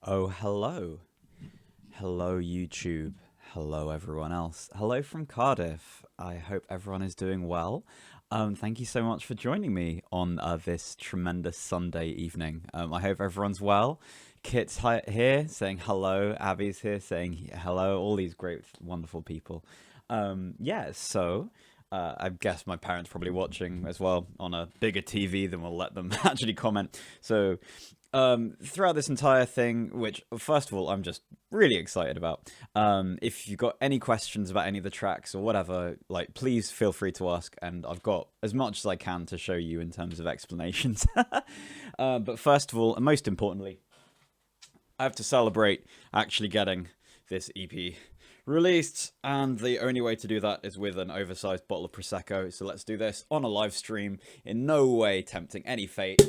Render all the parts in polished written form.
Oh, hello. Hello, YouTube. Hello, everyone else. Hello from Cardiff. I hope everyone is doing well. Thank you so much for joining me on this tremendous Sunday evening. I hope everyone's well. Kit's here saying hello. Abby's here saying hello. All these great, wonderful people. I guess my parents probably watching as well on a bigger TV than we'll let them actually comment. So throughout this entire thing, which first of all I'm just really excited about, if you've got any questions about any of the tracks or whatever, like, please feel free to ask, and I've got as much as I can to show you in terms of explanations. But first of all, and most importantly, I have to celebrate actually getting this EP released, and the only way to do that is with an oversized bottle of Prosecco. So let's do this on a live stream, in no way tempting any fate.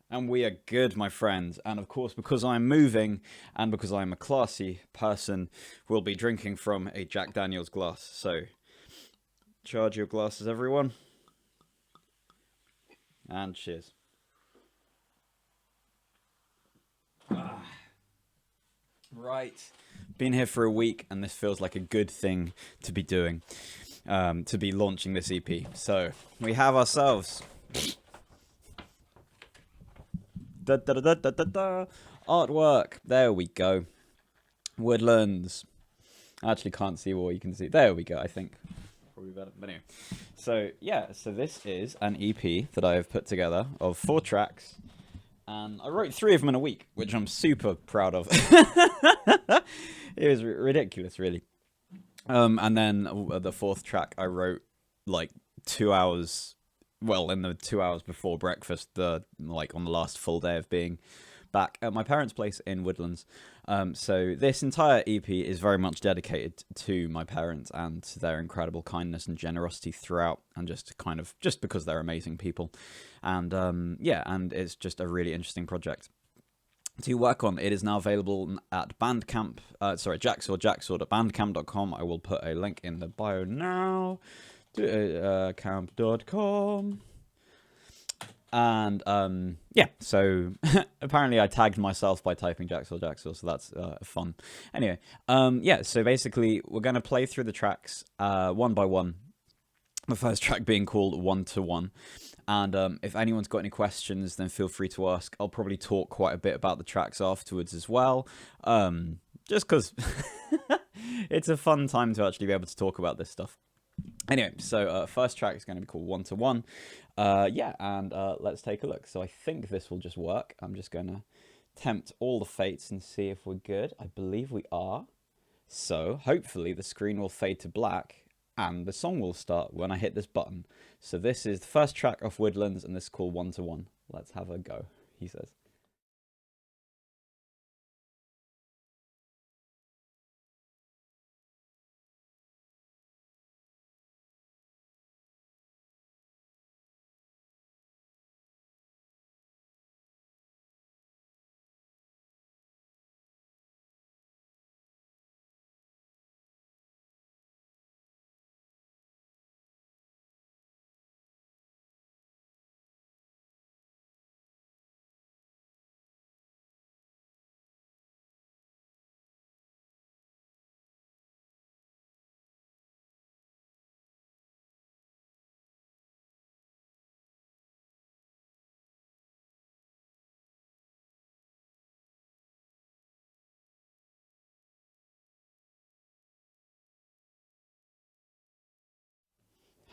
And we are good, my friends. And of course, because I'm moving and because I'm a classy person, we'll be drinking from a Jack Daniels glass. So, charge your glasses, everyone. And cheers. Right. Been here for a week, and this feels like a good thing to be doing, to be launching this EP. So, we have ourselves... artwork. There we go. Woodlands. I actually can't see what you can see. There we go, I think. Probably better. But anyway. So, yeah. So this is an EP that I have put together of 4 tracks. And I wrote 3 of them in a week, which I'm super proud of. It was ridiculous, really. And then the 4th track I wrote like 2 hours... Well, in the 2 hours before breakfast, on the last full day of being back at my parents' place in Woodlands. So this entire EP is very much dedicated to my parents and their incredible kindness and generosity throughout, and just because they're amazing people. And and it's just a really interesting project to work on. It is now available at Bandcamp. Jacksaw@bandcamp.com. I will put a link in the bio now. Camp.com. And so apparently I tagged myself by typing Jacksaw, so that's fun. Anyway, so basically we're going to play through the tracks one by one. The first track being called 1 to 1. And if anyone's got any questions, then feel free to ask. I'll probably talk quite a bit about the tracks afterwards as well, just because it's a fun time to actually be able to talk about this stuff. Anyway, so first track is going to be called 1 to 1. Let's take a look. So I think this will just work. I'm just going to tempt all the fates and see if we're good. I believe we are. So hopefully the screen will fade to black and the song will start when I hit this button. So this is the first track off Woodlands, and this is called 1 to 1. Let's have a go, he says.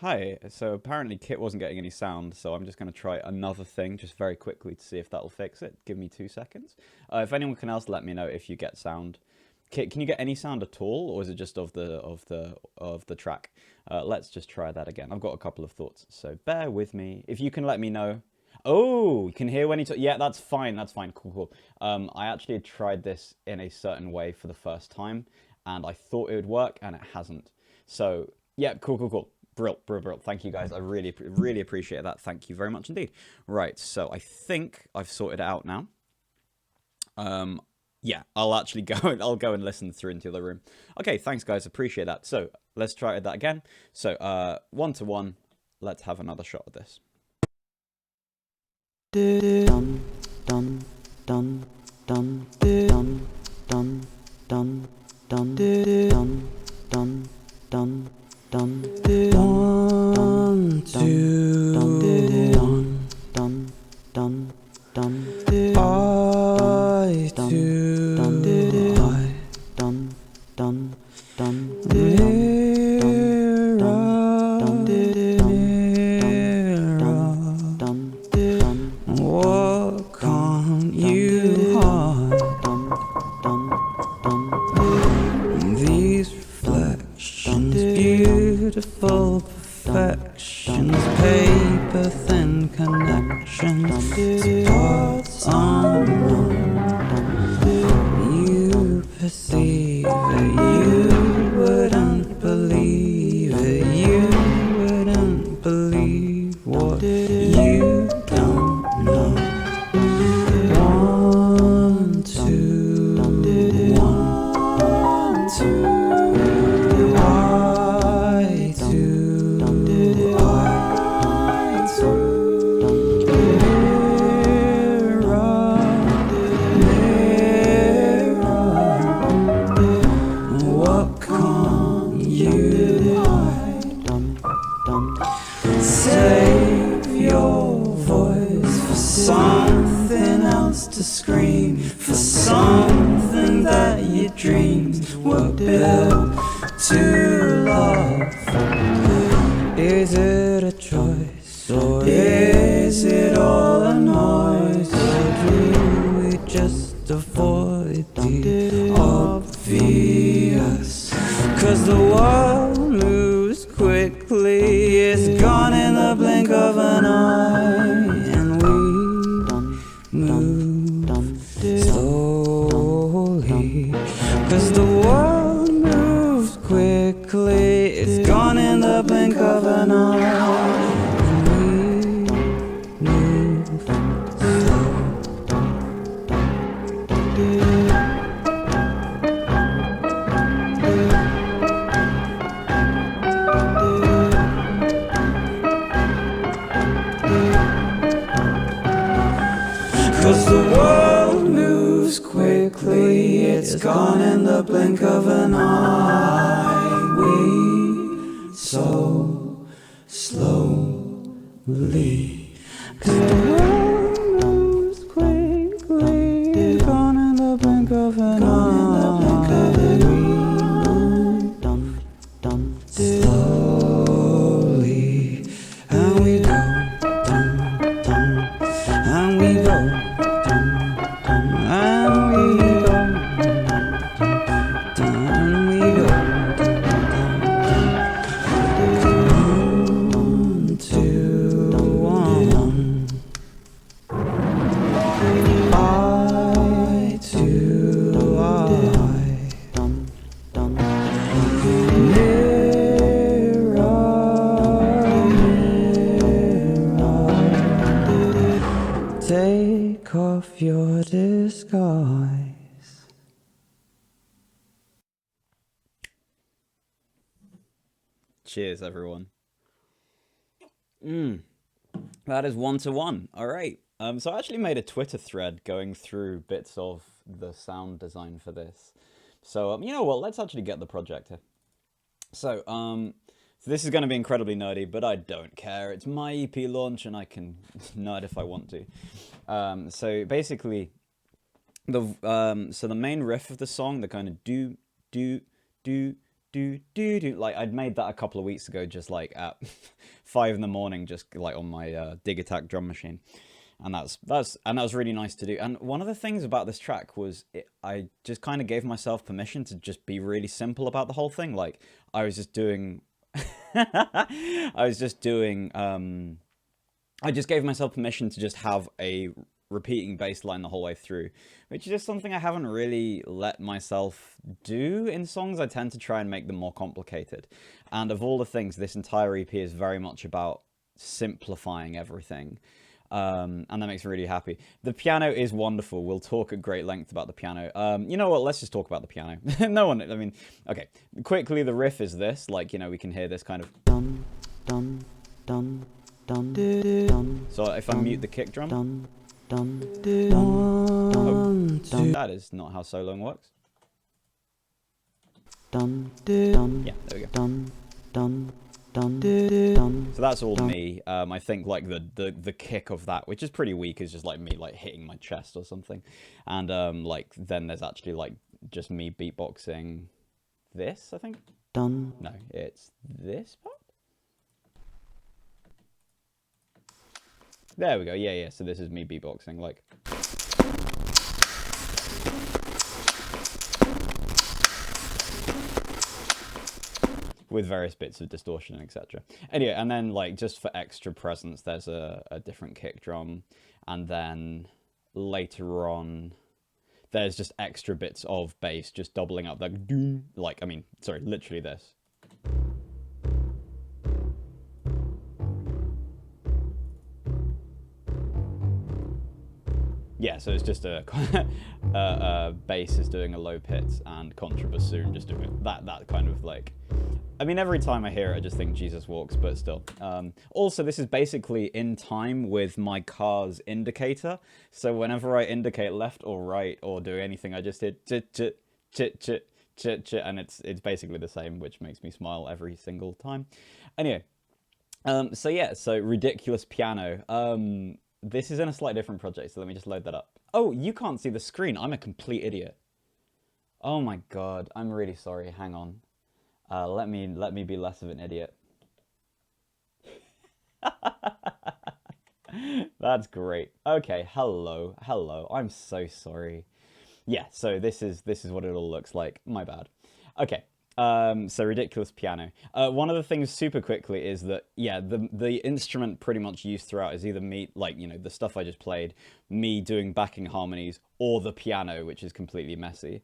Hi, so apparently Kit wasn't getting any sound, so I'm just going to try another thing just very quickly to see if that'll fix it. Give me 2 seconds. If anyone can else let me know if you get sound. Kit, can you get any sound at all, or is it just of the track? Let's just try that again. I've got a couple of thoughts, so bear with me. If you can let me know. Oh, you can hear when he talks. Yeah, that's fine. That's fine. Cool, cool. I actually had tried this in a certain way for the first time, and I thought it would work, and it hasn't. So, yeah, cool, cool, cool. Brill. Thank you, guys. I really appreciate that. Thank you very much indeed. Right, so I think I've sorted it out now. Yeah, I'll actually go and I'll go and listen through into the other room. Okay, thanks, guys. Appreciate that. So let's try that again. So 1 to 1. Let's have another shot of this. Dun dun dun dun dun dun dun dun dun dun dun dun 1 2 1 dun dun dun I to I dun dun dun what can't you hide? These reflections, beautiful perfections, paper thin connections, parts unknown. You perceive it, you wouldn't believe it, you wouldn't believe what you don't know. 1 2 1 2 I to I to what can't you hide? Save your voice for something else to scream, for something that your dreams were built to love. Is it a choice, or is it all a noise, or do we just avoid the obvious? 'Cause the world moves quickly, it's gone in the blink of an eye, and we move slowly. 'Cause the world moves quickly, it's gone in the blink of an eye, and we move slowly. 'Cause the world moves quickly, it's gone in the blink of an eye. We so slowly. 'Cause the world moves quickly, it's gone in the blink of an eye. Slowly, and we go, and we go. Take off your disguise. Cheers, everyone. That is 1-to-1. All right. So I actually made a Twitter thread going through bits of the sound design for this. So you know what? Let's actually get the project here. So this is going to be incredibly nerdy, but I don't care. It's my EP launch, and I can nerd if I want to. So basically, the main riff of the song, the kind of do, like I'd made that a couple of weeks ago, just like at 5 in the morning, just like on my Dig Attack drum machine, and that was really nice to do. And one of the things about this track was I just kind of gave myself permission to just be really simple about the whole thing. Like I was just doing. I just gave myself permission to just have a repeating bass line the whole way through, which is just something I haven't really let myself do in songs. I tend to try and make them more complicated. And of all the things, this entire EP is very much about simplifying everything. And that makes me really happy. The piano is wonderful. We'll talk at great length about the piano. You know what? Let's just talk about the piano. Okay. Quickly, the riff is this. Like, you know, we can hear this kind of... Dun, dun, dun, dun, dun. So if I mute the kick drum... Dun, dun, dun, 1 2 That is not how soloing works. Dun, dun, Yeah, there we go. dun, dun, dun, dun. So that's all me. I think like the kick of that, which is pretty weak, is just like me like hitting my chest or something, and like then there's actually like just me beatboxing this. I think. Dun. No, it's this part. There we go. Yeah, yeah. So this is me beatboxing like. With various bits of distortion, etc. Anyway, and then like just for extra presence, there's a different kick drum, and then later on, there's just extra bits of bass, just doubling up like doom, like I mean, sorry, literally this. Yeah, so it's just a bass is doing a low pitch and contrabassoon just doing that kind of like. I mean, every time I hear it, I just think Jesus walks, but still. Also, this is basically in time with my car's indicator. So whenever I indicate left or right or do anything, I just hit chit chit chit chit chit chit, and it's basically the same, which makes me smile every single time. Anyway, so yeah, so ridiculous piano. This is in a slightly different project, so let me just load that up. Oh, you can't see the screen. I'm a complete idiot. Oh my god, I'm really sorry. Hang on. Let me be less of an idiot. That's great. Okay, hello. I'm so sorry. Yeah, so this is what it all looks like. My bad. Okay. So ridiculous piano. One of the things super quickly is that, yeah, the instrument pretty much used throughout is either me, like, you know, the stuff I just played, me doing backing harmonies, or the piano, which is completely messy.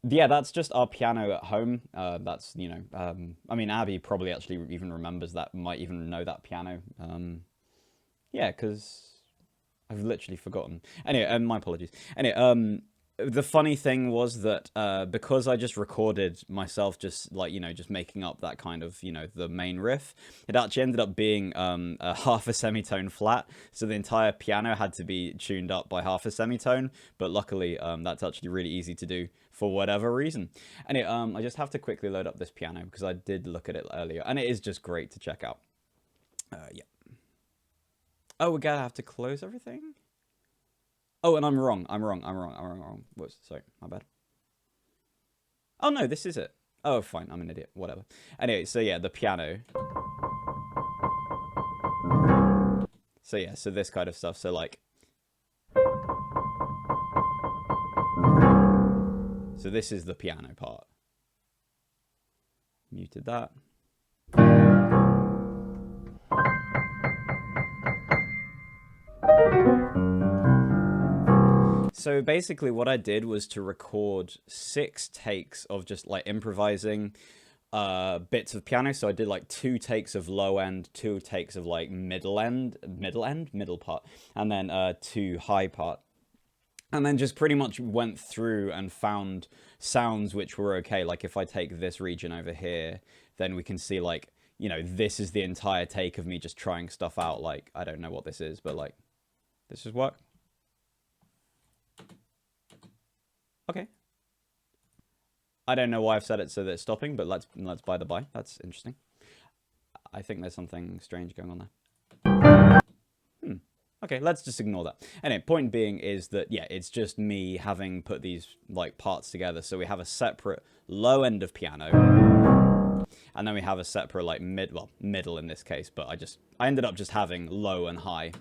Yeah, that's just our piano at home. That's, you know, I mean, Abby probably actually even remembers that, might even know that piano. Yeah, because I've literally forgotten. Anyway, my apologies. Anyway, the funny thing was that because I just recorded myself just like, you know, just making up that kind of, you know, the main riff, it actually ended up being a half a semitone flat. So the entire piano had to be tuned up by half a semitone. But luckily, that's actually really easy to do for whatever reason. Anyway, I just have to quickly load up this piano because I did look at it earlier. And it is just great to check out. Yeah. Oh, we're going to have to close everything? Oh, and I'm wrong. Whoops, sorry, my bad. Oh, no, this is it. Oh, fine, I'm an idiot. Whatever. Anyway, so yeah, the piano. So yeah, so this kind of stuff. So like. So this is the piano part. Muted that. So basically what I did was to record 6 takes of just like improvising bits of piano. So I did like 2 takes of low end, 2 takes of like middle part, and then 2 high part. And then just pretty much went through and found sounds which were okay. Like if I take this region over here, then we can see like, you know, this is the entire take of me just trying stuff out. Like, I don't know what this is, but like, this is work. Okay. I don't know why I've set it so that it's stopping, but let's by the by. That's interesting. I think there's something strange going on there. Okay, let's just ignore that. Anyway, point being is that, yeah, it's just me having put these, like, parts together. So we have a separate low end of piano, and then we have a separate, like, middle in this case, but I ended up just having low and high.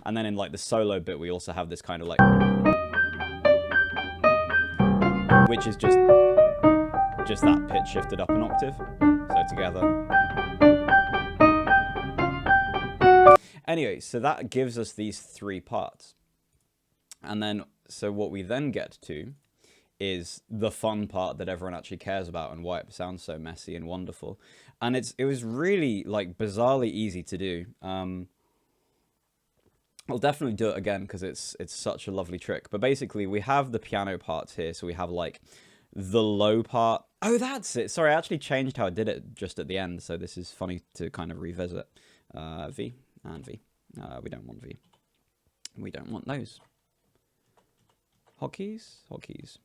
And then in, like, the solo bit, we also have this kind of, like, which is just that pitch shifted up an octave. So together. Anyway, so that gives us these 3 parts. And then, so what we then get to is the fun part that everyone actually cares about and why it sounds so messy and wonderful. And it was really, like, bizarrely easy to do. I'll definitely do it again because it's such a lovely trick. But basically, we have the piano parts here. So we have, like, the low part. Oh, that's it. Sorry, I actually changed how I did it just at the end. So this is funny to kind of revisit. V. And V. We don't want V. We don't want those. Hotkeys? Hotkeys.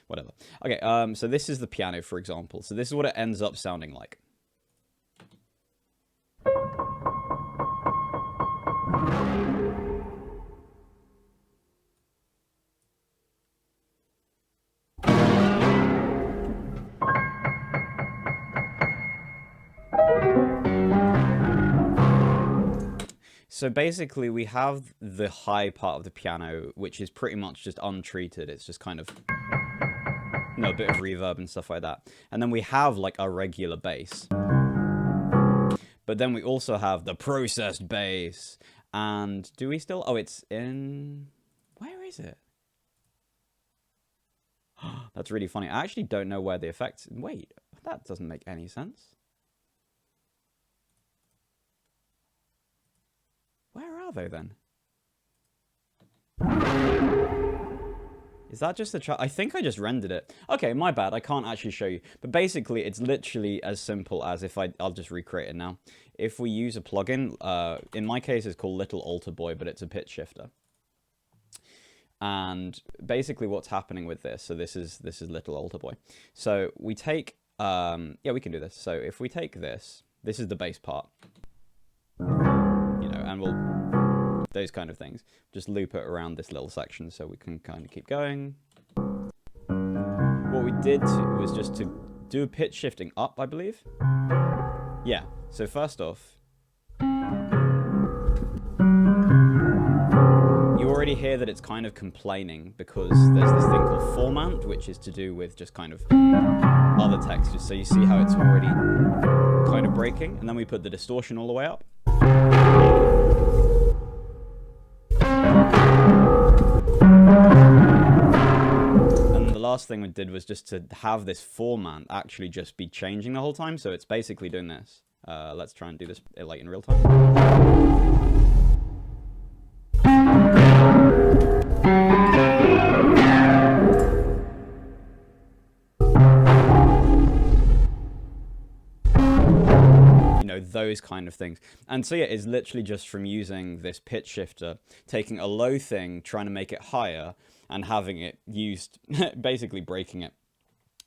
Whatever. Okay, so this is the piano, for example. So this is what it ends up sounding like. So basically, we have the high part of the piano, which is pretty much just untreated. It's just kind of, you know, a bit of reverb and stuff like that. And then we have like a regular bass. But then we also have the processed bass. And do we still? Oh, it's in. Where is it? That's really funny. I actually don't know where the effects. Wait, that doesn't make any sense. Where are they then? Is that just a track? I think I just rendered it. Okay, my bad. I can't actually show you. But basically, it's literally as simple as if I'll just recreate it now. If we use a plugin, in my case, it's called Little Alter Boy, but it's a pitch shifter. And basically, what's happening with this? So this is Little Alter Boy. So we take, yeah, we can do this. So if we take this is the bass part. You know, and we'll those kind of things. Just loop it around this little section so we can kind of keep going. What we did was just to do a pitch shifting up, I believe. Yeah, so first off, you already hear that it's kind of complaining because there's this thing called formant, which is to do with just kind of other textures. So you see how it's already kind of breaking, and then we put the distortion all the way up. And the last thing we did was just to have this formant actually just be changing the whole time. So it's basically doing this. Let's try and do this like in real time. Those kind of things. And so yeah, it's literally just from using this pitch shifter, taking a low thing, trying to make it higher, and having it used, basically breaking it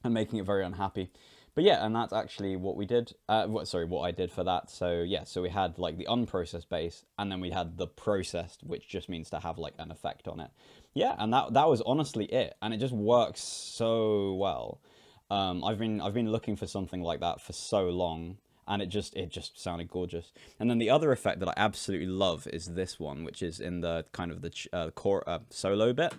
and making it very unhappy. But yeah, and that's actually what we did, what I did for that. So yeah, so we had like the unprocessed bass, and then we had the processed, which just means to have like an effect on it. Yeah, and that was honestly it, and it just works so well. I've been looking for something like that for so long. And it just sounded gorgeous. And then the other effect that I absolutely love is this one, which is in the kind of the solo bit.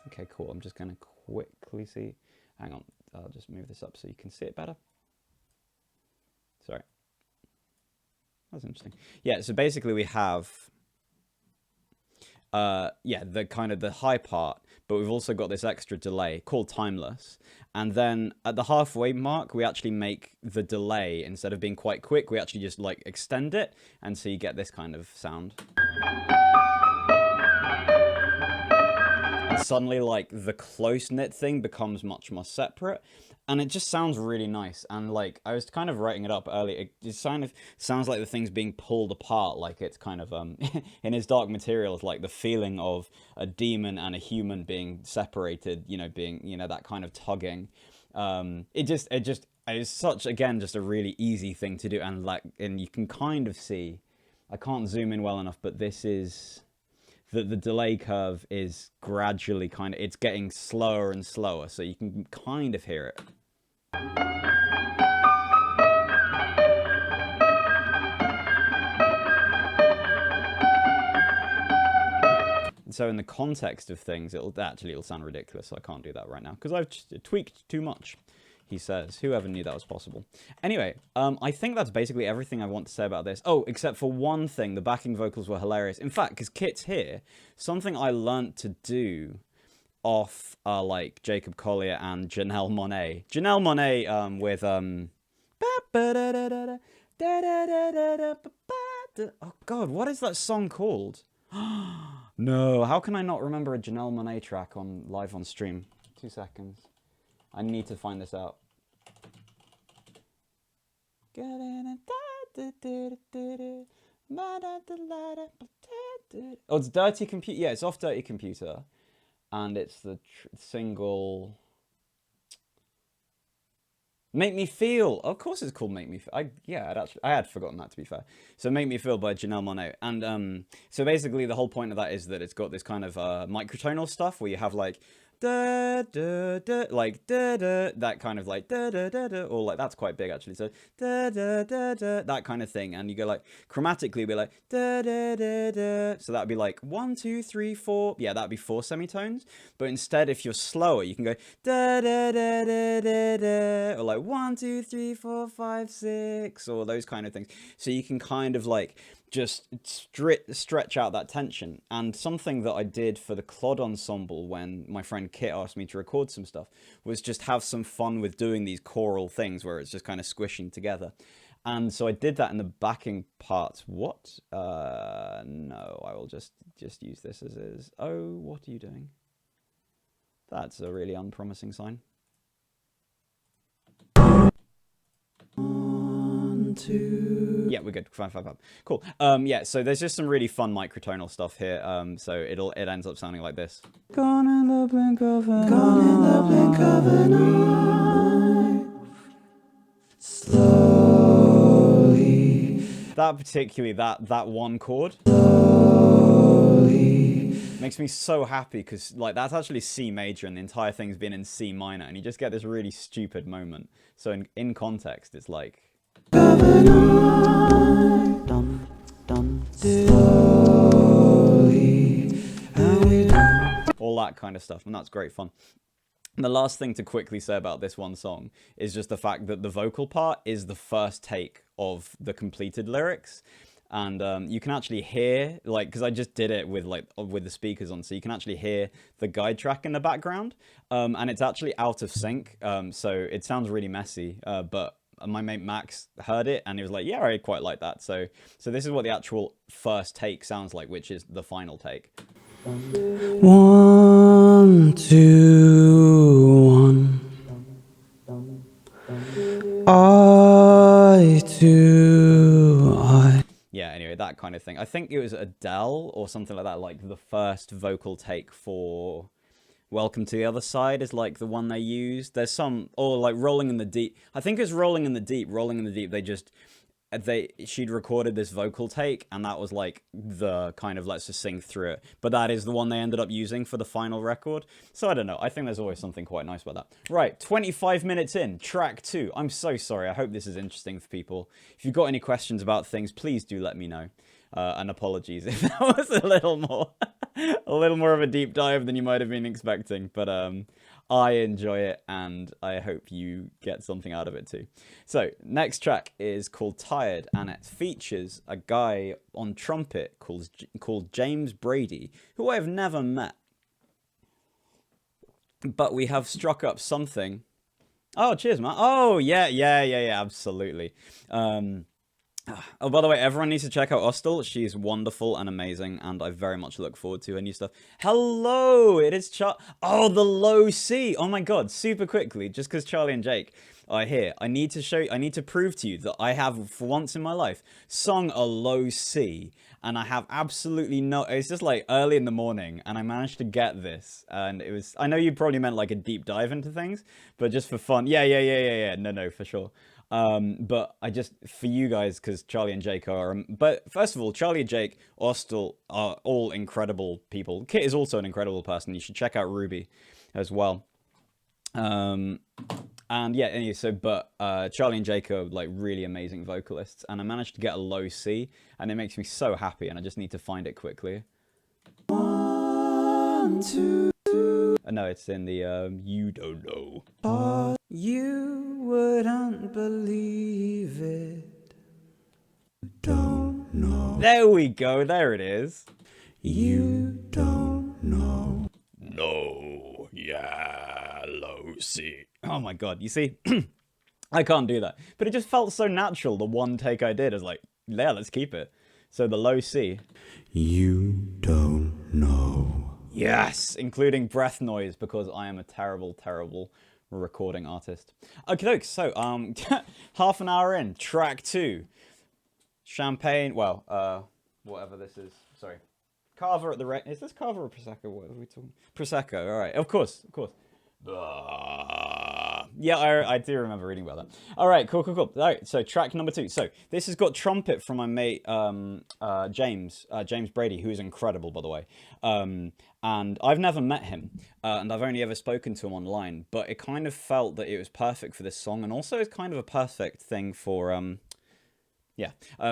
Okay, cool. I'm just going to quickly see. Hang on. I'll just move this up so you can see it better. Sorry. That's interesting. Yeah, so basically we have, yeah, the kind of the high part, but we've also got this extra delay called timeless. And then at the halfway mark, we actually make the delay, instead of being quite quick, we actually just like extend it. And so you get this kind of sound. And suddenly like the close-knit thing becomes much more separate. And it just sounds really nice. And like, I was kind of writing it up earlier. It just kind of sounds like the thing's being pulled apart. Like it's kind of, in his Dark Materials, like the feeling of a demon and a human being separated, you know, being, you know, that kind of tugging. It's such, again, just a really easy thing to do. And like, and you can kind of see, I can't zoom in well enough, but this is, the delay curve is gradually kind of, it's getting slower and slower. So you can kind of hear it. So in the context of things, it'll sound ridiculous. So I can't do that right now because I've just tweaked too much, he says. Whoever knew that was possible. Anyway, I think that's basically everything I want to say about this. Oh, except for one thing. The backing vocals were hilarious. In fact, because Kit's here, something I learnt to do off like Jacob Collier and Janelle Monáe. Janelle Monáe with oh god, what is that song called? No, how can I not remember a Janelle Monáe track on live on stream? 2 seconds. I need to find this out. Oh, it's Dirty Computer. Yeah, it's off Dirty Computer. And it's the single... Make Me Feel. Of course it's called Make Me Feel. I had forgotten that, to be fair. So Make Me Feel by Janelle Monáe. And so basically the whole point of that is that it's got this kind of microtonal stuff where you have like da da da, like da da, that kind of like da da da da, or like that's quite big actually. So da da da da, that kind of thing, and you go like chromatically, be like da da da da. So that'd be like 1, 2, 3, 4. Yeah, that'd be 4 semitones. But instead, if you're slower, you can go da da da da da da, or like 1, 2, 3, 4, 5, 6, or those kind of things. So you can kind of like just stretch out that tension. And something that I did for the Clod ensemble when my friend Kit asked me to record some stuff was just have some fun with doing these choral things where it's just kind of squishing together. And so I did that in the backing parts. What? No, I will just use this as is. Oh, what are you doing? That's a really unpromising sign. 1, 2. Yeah, we're good. Fine. Cool. Yeah, so there's just some really fun microtonal stuff here. So it ends up sounding like this. Gone in the blink of an eye. Slowly. That particularly, that one chord. Slowly. Makes me so happy because like that's actually C major and the entire thing's been in C minor, and you just get this really stupid moment. So in context, it's like dun, dun, slowly, all that kind of stuff, and that's great fun. And the last thing to quickly say about this one song is just the fact that the vocal part is the first take of the completed lyrics. And you can actually hear, like, because I just did it with the speakers on, so you can actually hear the guide track in the background, and it's actually out of sync, so it sounds really messy, but my mate Max heard it and he was like, yeah, I quite like that. So this is what the actual first take sounds like, which is the final take. 1, 2, 1. I, 2, I. Yeah, anyway, that kind of thing. I think it was Adele or something like that, like the first vocal take for Welcome to the Other Side is like the one they used. There's some, or like Rolling in the Deep. I think it's Rolling in the Deep. Rolling in the Deep, she'd recorded this vocal take, and that was like the kind of let's just sing through it. But that is the one they ended up using for the final record. So I don't know. I think there's always something quite nice about that. Right, 25 minutes in, track 2. I'm so sorry. I hope this is interesting for people. If you've got any questions about things, please do let me know. And apologies if that was a little more of a deep dive than you might have been expecting. But I enjoy it, and I hope you get something out of it too. So, next track is called Tired, and it features a guy on trumpet called James Brady, who I have never met. But we have struck up something. Oh, cheers, man. Oh, yeah, absolutely. Oh, by the way, everyone needs to check out Ostel. She's wonderful and amazing, and I very much look forward to her new stuff. Hello, it is Oh, the low C. Oh my god, super quickly, just because Charlie and Jake are here. I need to prove to you that I have, for once in my life, sung a low C, and I have absolutely no... It's just like early in the morning, and I managed to get this, and it was... I know you probably meant like a deep dive into things, but just for fun. Yeah. No, for sure. But I just, for you guys, because Charlie and Jake are, but first of all, Charlie and Jake, Ostel are all incredible people. Kit is also an incredible person. You should check out Ruby as well. And yeah, anyway, but Charlie and Jake are like really amazing vocalists, and I managed to get a low C, and it makes me so happy, and I just need to find it quickly. 1, 2. No, it's in the, you don't know. You wouldn't believe it. Don't know. There we go, there it is. You don't know. No, yeah, low C. Oh my god, you see? I can't do that. But it just felt so natural, the one take I did. I was like, yeah, let's keep it. So the low C. You don't No. Yes, including breath noise, because I am a terrible, terrible recording artist. Okay, so half an hour in, track 2. Champagne, well, whatever this is. Sorry. Carver at the is this Carver or Prosecco? What are we talking? Prosecco, alright, of course. Yeah, I do remember reading about that. Alright, cool. Alright, so track number 2. So this has got trumpet from my mate James Brady, who's incredible, by the way. And I've never met him, and I've only ever spoken to him online, but it kind of felt that it was perfect for this song, and also it's kind of a perfect thing for a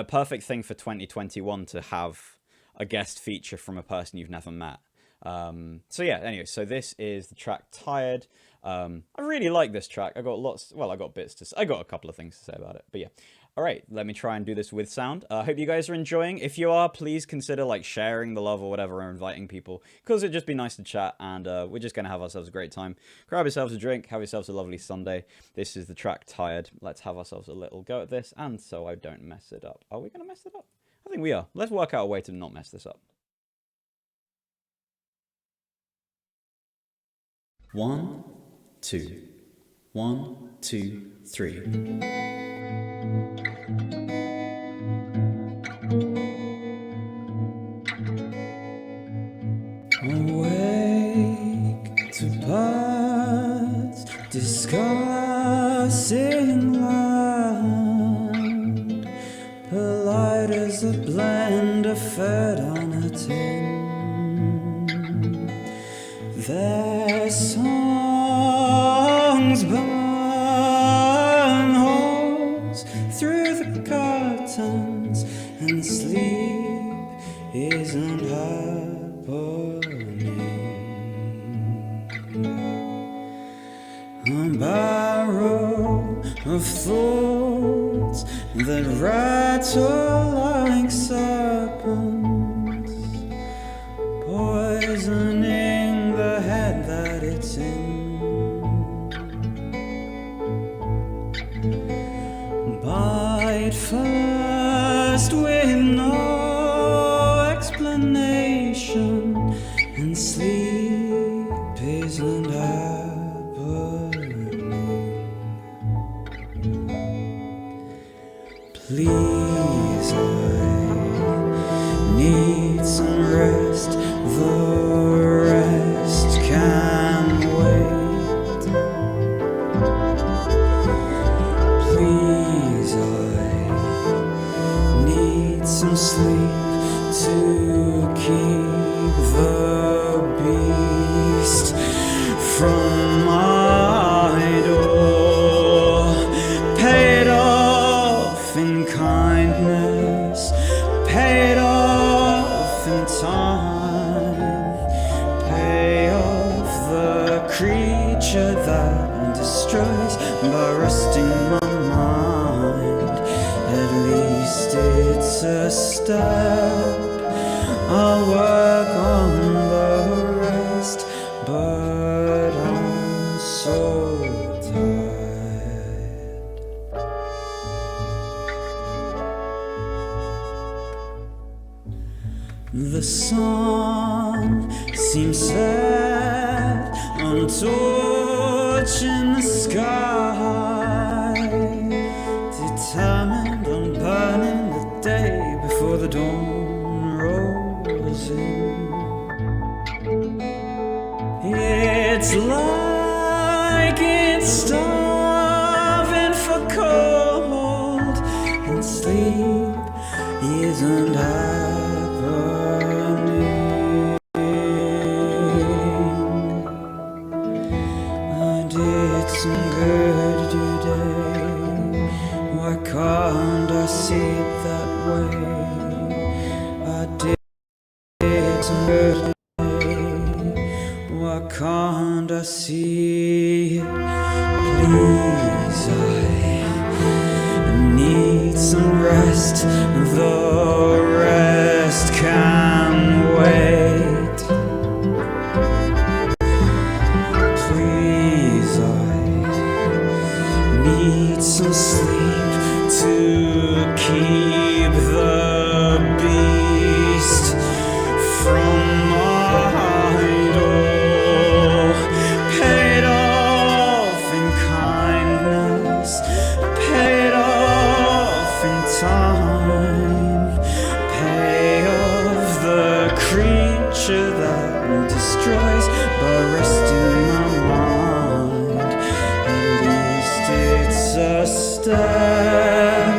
perfect thing for 2021 to have a guest feature from a person you've never met. So yeah, anyway, so this is the track Tired. I really like this track. I got a couple of things to say about it, but yeah. All right, let me try and do this with sound. I hope you guys are enjoying. If you are, please consider like sharing the love or whatever, or inviting people, because it'd just be nice to chat, and we're just gonna have ourselves a great time. Grab yourselves a drink, have yourselves a lovely Sunday. This is the track Tired. Let's have ourselves a little go at this, and so I don't mess it up. Are we gonna mess it up? I think we are. Let's work out a way to not mess this up. 1, 2, 1, 2, 3. Awake to birds discussing land, polite as a blender fed on a tin. Their songs burn holes through the curtains, and sleep isn't happening. A barrel of thoughts that rattle like serpents, poisoning the head that it's in. Bite first with no explanation, and sleep isn't happening. Please, I need some rest. The rest can wait. Please, I need some sleep to keep the beast from my door. Paid off in kindness, paid off in time, pay off the creature that destroys by rusting my mind. At least it's a step. I'll work on the rest, but I'm so tired. The sun seems set on a torch in the sky, determined on burning the day before the dawn rolls in. It's like it's starving for cold, and sleep isn't happening. I did some good today. Why can't I see it that way? I did some good today. Why can't I see it? Please, I need some rest. The rest can wait. Please, I need some sleep to keep the beast from destroys, but resting my mind. At least it's a step.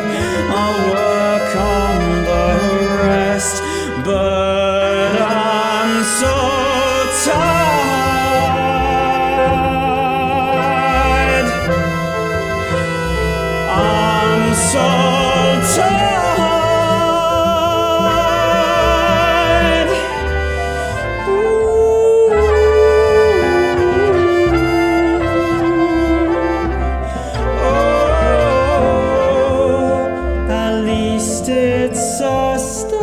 I'll work on the rest, but I'm so tired. I'm so tired. Oh, at least it's a step.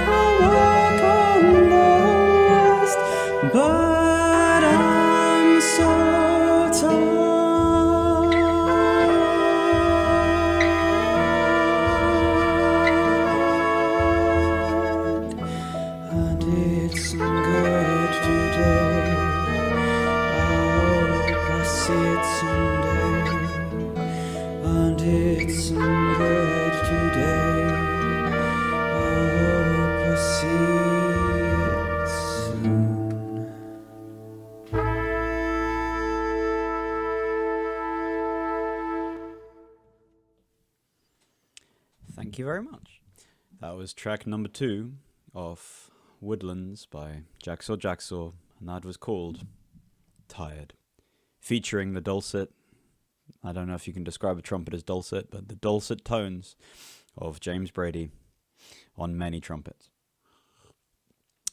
I'll work on the rest, but I'm so tired. I did some good today. I hope I see it someday. I did some good today. I hope I see it soon. Thank you very much. That was track number 2 of Woodlands by Jacksaw, and that was called Tired. Featuring the dulcet, I don't know if you can describe a trumpet as dulcet, but the dulcet tones of James Brady on many trumpets.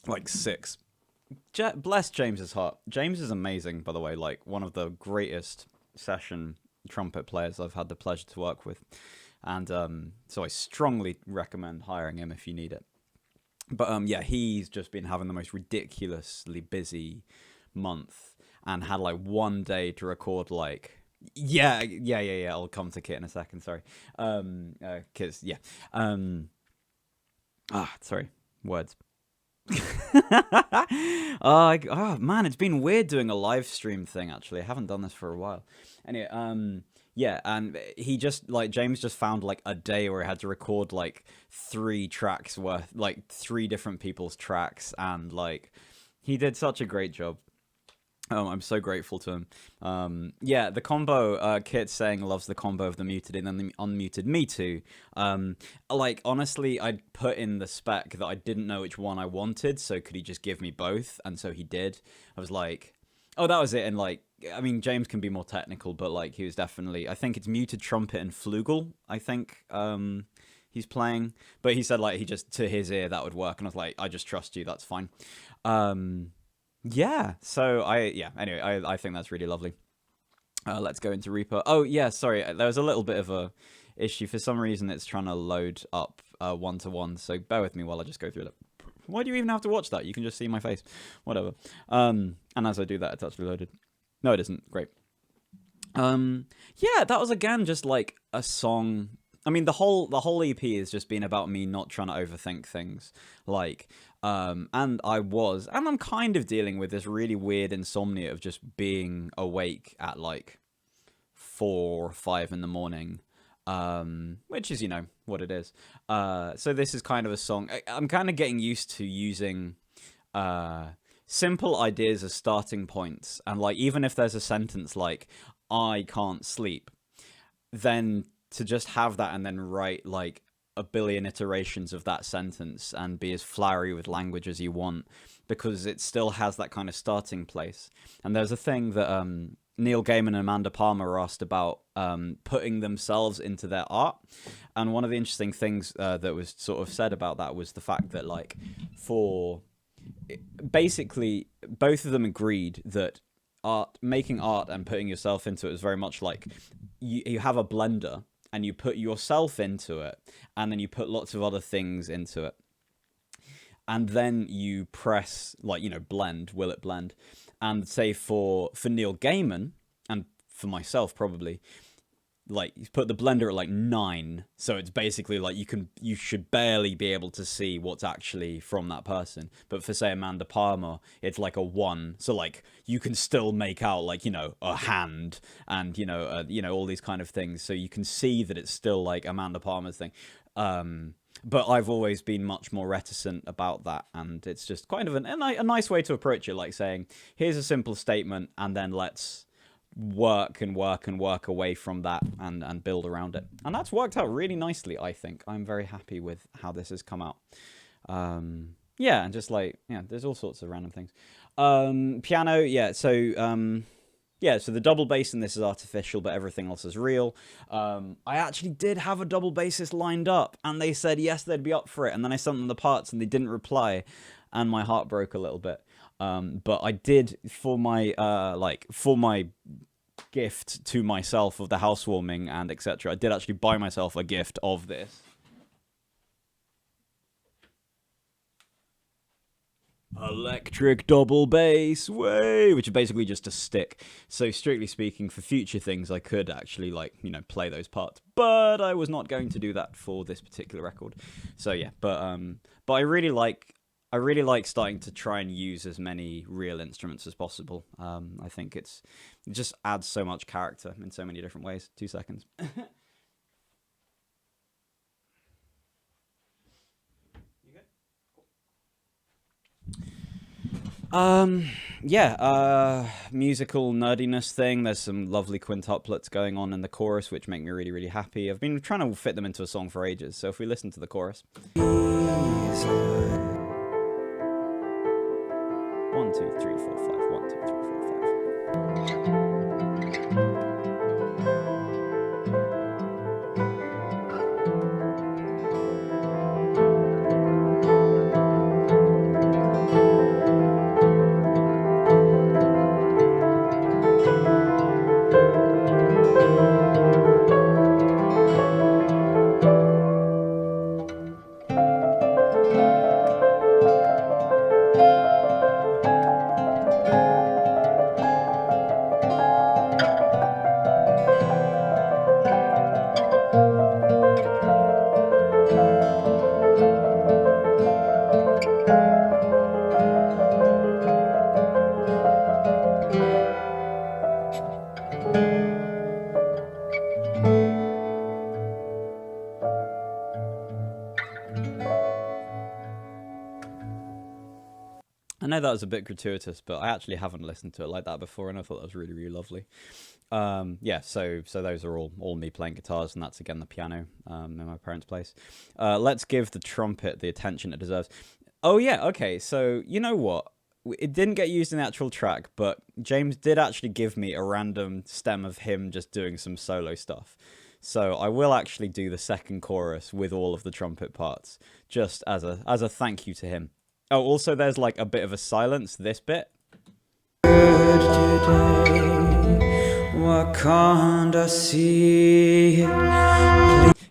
Like 6. Bless James's heart. James is amazing, by the way, like one of the greatest session trumpet players I've had the pleasure to work with. And so I strongly recommend hiring him if you need it. But yeah, he's just been having the most ridiculously busy month and had like one day to record like yeah. I'll come to Kit in a second. Sorry, Kit's yeah. Sorry, words. Oh man, it's been weird doing a live stream thing. Actually, I haven't done this for a while. Anyway, yeah, and he just like James just found like a day where he had to record like 3 tracks worth, like 3 different people's tracks, and like he did such a great job. I'm so grateful to him. Yeah, the combo, Kit's saying loves the combo of the muted and then the unmuted. Me too. Like, honestly, I'd put in the spec that I didn't know which one I wanted, so could he just give me both? And so he did. I was like, oh, that was it. And like, I mean, James can be more technical, but like, he was definitely, I think it's muted trumpet and flugel, I think, he's playing. But he said like, he just, to his ear, that would work. And I was like, I just trust you, that's fine. Yeah, so anyway, I think that's really lovely. Let's go into Reaper. Oh yeah, sorry, there was a little bit of a issue. For some reason it's trying to load up one-to-one, so bear with me while I just go through it. Why do you even have to watch that? You can just see my face. Whatever. And as I do that, it's actually loaded. No, it isn't. Great. Yeah, that was again just like a song. I mean, the whole EP has just been about me not trying to overthink things. Like, and I'm kind of dealing with this really weird insomnia of just being awake at like 4 or 5 in the morning, which is, you know, what it is. So this is kind of a song. I'm kind of getting used to using simple ideas as starting points. And like, even if there's a sentence like, I can't sleep, then to just have that and then write like a billion iterations of that sentence and be as flowery with language as you want, because it still has that kind of starting place. And there's a thing that Neil Gaiman and Amanda Palmer were asked about putting themselves into their art. And one of the interesting things that was sort of said about that was the fact that like basically both of them agreed that making art and putting yourself into it is very much like you have a blender and you put yourself into it, and then you put lots of other things into it. And then you press, like, you know, blend, will it blend? And say for Neil Gaiman, and for myself probably, like, you put the blender at like 9. So it's basically like you should barely be able to see what's actually from that person. But for, say, Amanda Palmer, it's like a 1. So like you can still make out like, you know, a hand and, you know, all these kind of things. So you can see that it's still like Amanda Palmer's thing. But I've always been much more reticent about that, and it's just kind of a nice way to approach it, like saying, here's a simple statement, and then let's work and work and work away from that and build around it. And that's worked out really nicely, I think. I'm very happy with how this has come out. Yeah, and just like, yeah, there's all sorts of random things. Piano, yeah, so yeah, so the double bass in this is artificial, but everything else is real. I actually did have a double bassist lined up, and they said yes, they'd be up for it. And then I sent them the parts, and they didn't reply, and my heart broke a little bit. But I did, for my gift to myself of the housewarming and etc. I did actually buy myself a gift of this. Electric double bass, way, which is basically just a stick. So strictly speaking, for future things, I could actually, like, you know, play those parts, but I was not going to do that for this particular record. So yeah, but I really like starting to try and use as many real instruments as possible. I think it just adds so much character in so many different ways. 2 seconds. Yeah, musical nerdiness thing. There's some lovely quintuplets going on in the chorus, which make me really, really happy. I've been trying to fit them into a song for ages, so if we listen to the chorus. 1, 2, 3, 4, 5. 1, 2, 3, 4, 5. I know that was a bit gratuitous, but I actually haven't listened to it like that before, and I thought that was really, really lovely. Yeah, so those are all me playing guitars, and that's again the piano in my parents' place. Let's give the trumpet the attention it deserves. Oh yeah, okay, so you know what? It didn't get used in the actual track, but James did actually give me a random stem of him just doing some solo stuff. So I will actually do the second chorus with all of the trumpet parts, just as a thank you to him. Oh, also there's like a bit of a silence, this bit. Why can't I see it?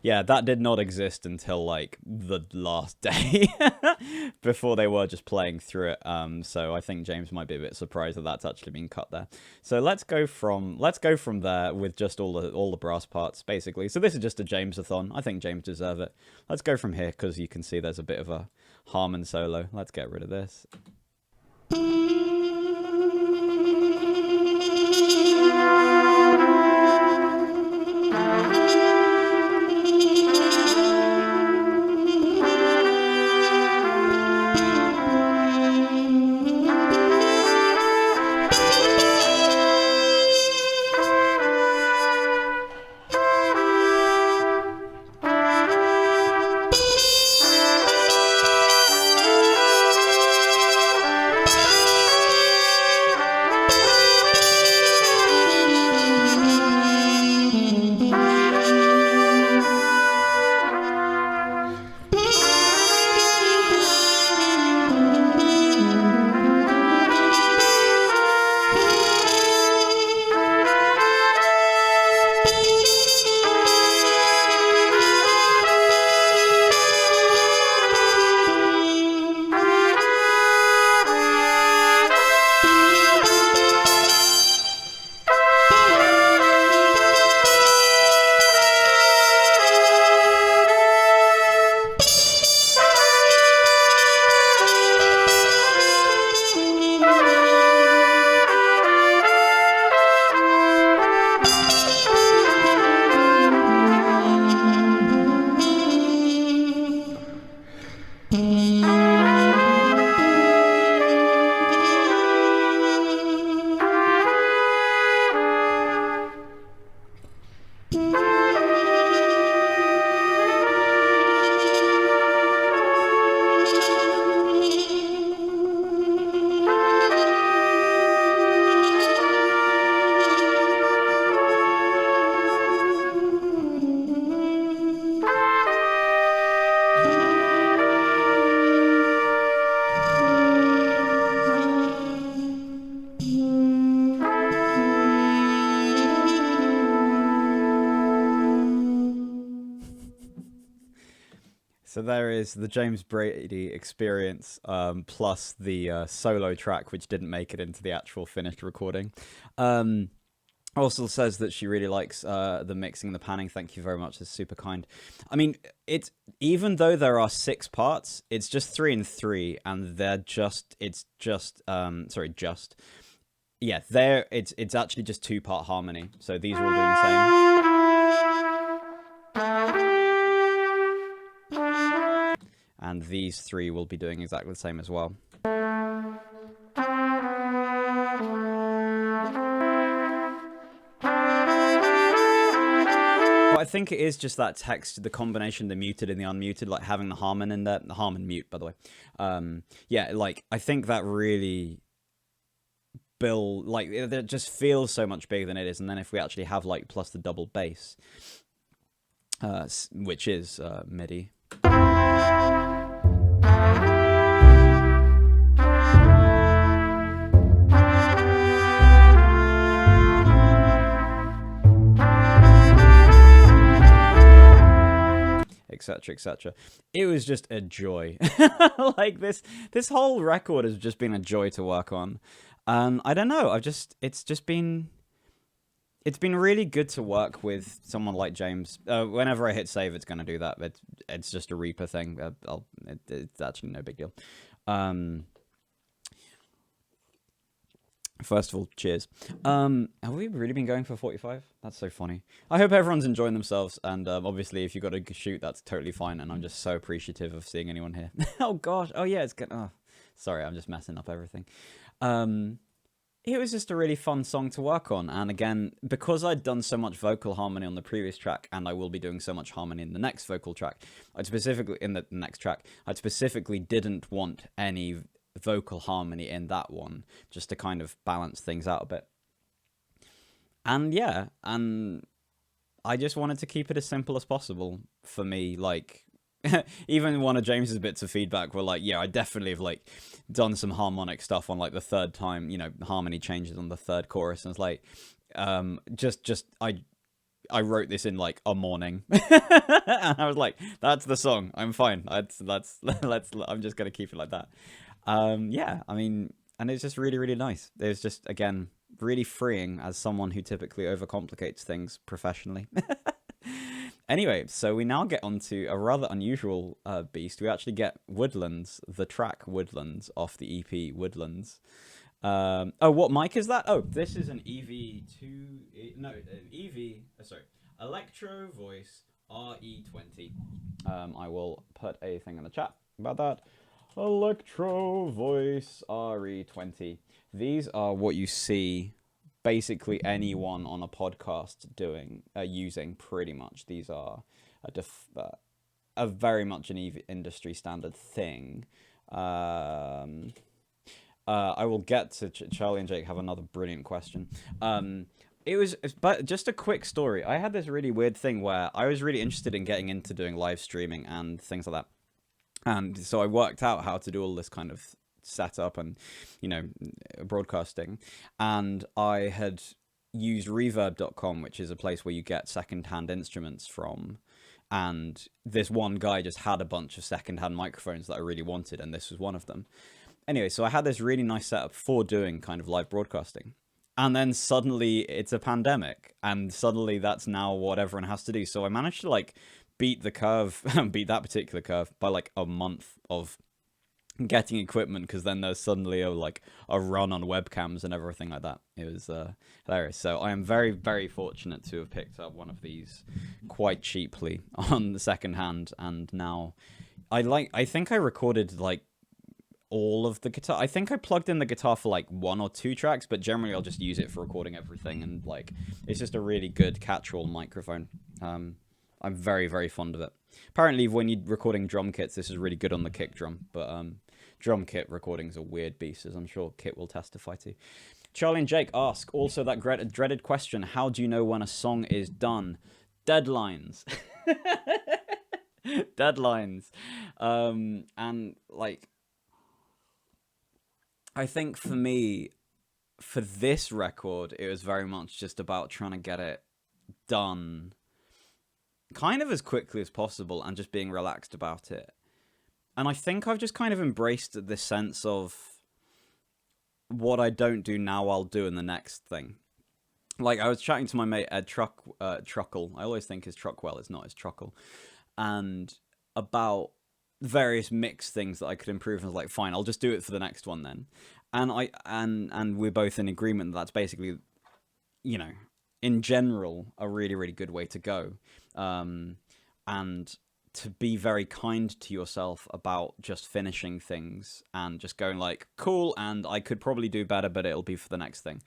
Yeah, that did not exist until like the last day before they were just playing through it. So I think James might be a bit surprised that that's actually been cut there. So let's go from there with just all the brass parts basically. So this is just a James-a-thon. I think James deserves it. Let's go from here because you can see there's a bit of a harmon solo. Let's get rid of this. So there is the James Brady experience, plus the solo track, which didn't make it into the actual finished recording. Also says that she really likes the mixing and the panning. Thank you very much. It's super kind. I mean, it's even though there are 6 parts, it's just 3 and 3, and it's actually just 2-part harmony. So these are all doing the same. And these 3 will be doing exactly the same as well. I think it is just that text, the combination, the muted and the unmuted, like having the harmon in there, the harmon mute, by the way. Yeah, like I think that really like it just feels so much bigger than it is. And then if we actually have like plus the double bass, which is MIDI. Etc, etc. It was just a joy. Like this whole record has just been a joy to work on. I don't know, it's been really good to work with someone like James. Whenever I hit save, it's going to do that. It's just a Reaper thing. It's actually no big deal. First of all, cheers. Have we really been going for 45? That's so funny. I hope everyone's enjoying themselves, and obviously if you've got to shoot, that's totally fine, and I'm just so appreciative of seeing anyone here. Oh gosh, oh yeah, it's good. Oh, sorry, I'm just messing up everything. It was just a really fun song to work on, and again, because I'd done so much vocal harmony on the previous track, and I will be doing so much harmony in the next vocal track, I specifically didn't want any vocal harmony in that one, just to kind of balance things out a bit. And yeah, and I just wanted to keep it as simple as possible for me. Like, even one of James's bits of feedback were like, yeah, I definitely have like done some harmonic stuff on like the 3rd time, you know, harmony changes on the 3rd chorus, and it's like, I wrote this in like a morning. And I was like, that's the song, I'm fine, I'm just gonna keep it like that. Yeah, I mean, and it's just really, really nice. It was just, again, really freeing as someone who typically overcomplicates things professionally. Anyway, so we now get onto a rather unusual beast. We actually get Woodlands, the track Woodlands, off the EP Woodlands. Oh, what mic is that? Oh, this is an Electro Voice RE20. I will put a thing in the chat about that. Electro Voice RE20. These are what you see basically anyone on a podcast doing, using pretty much. These are a very much an industry standard thing. I will get to Charlie and Jake have another brilliant question. But just a quick story. I had this really weird thing where I was really interested in getting into doing live streaming and things like that. And so I worked out how to do all this kind of setup and, you know, broadcasting. And I had used reverb.com, which is a place where you get secondhand instruments from. And this one guy just had a bunch of secondhand microphones that I really wanted, and this was one of them. Anyway, so I had this really nice setup for doing kind of live broadcasting. And then suddenly it's a pandemic, and suddenly that's now what everyone has to do. So I managed to like beat that particular curve by like a month of getting equipment, because then there's suddenly a run on webcams and everything like that. It was hilarious. So I am very, very fortunate to have picked up one of these quite cheaply on the second hand, and now I think I recorded like all of the guitar. I think I plugged in the guitar for like 1 or 2 tracks, but generally I'll just use it for recording everything, and like it's just a really good catch-all microphone. I'm very, very fond of it. Apparently, when you're recording drum kits, this is really good on the kick drum, but drum kit recording's a weird beast, as I'm sure Kit will testify to. Charlie and Jake ask, also that dreaded question, how do you know when a song is done? Deadlines. Deadlines. And, like, I think for me, for this record, it was very much just about trying to get it done kind of as quickly as possible and just being relaxed about it. And I think I've just kind of embraced this sense of what I don't do now, I'll do in the next thing. Like, I was chatting to my mate Ed Truckle. I always think his Truckwell, it's not his Truckle. And about various mix things that I could improve. And I was like, fine, I'll just do it for the next one then. And we're both in agreement that that's basically, you know, in general, a really, really good way to go. And to be very kind to yourself about just finishing things and just going like, cool, and I could probably do better, but it'll be for the next thing.